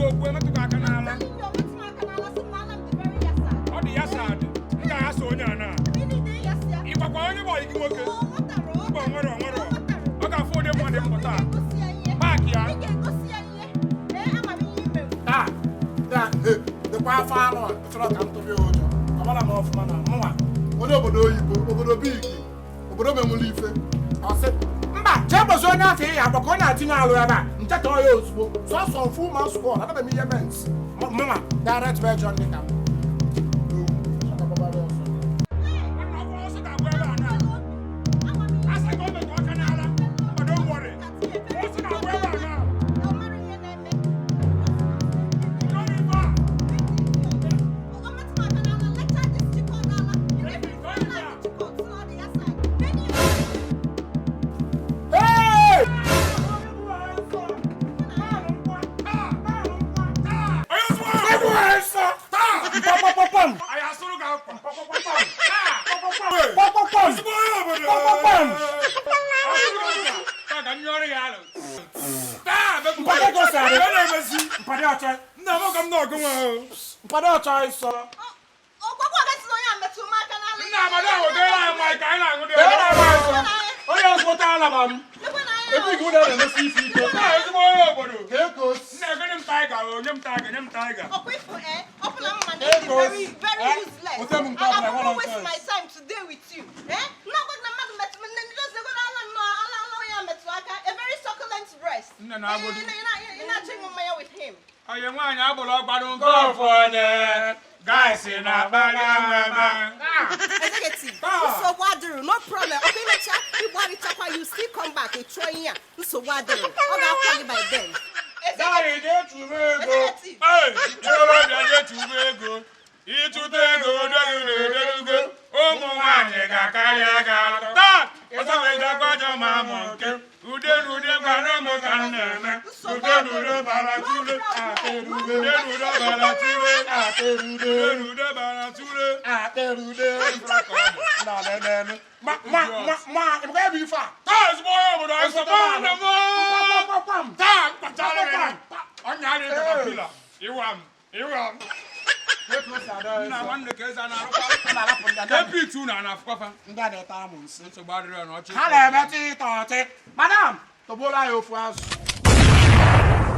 go go to Canala. Oh, the Yasad. I saw Nana. If I call anybody, you will go. I got 40 money for that. Back here. The wild farmer, it's not come to be old. I'm off, man. Obodo big. Obodo Memulife. I said, Chambers on that here, I'm going to Tina, that oil, so full months ago, another million. Mama, direct version. Guys, in a executive. So what do no problem. Okay, let's chat. You still come back and try here. So what do? I'll call you by then. Executive. Hey, you go. Each to go. Oh, my God. What's up, Mamma? Madam, the bola of us.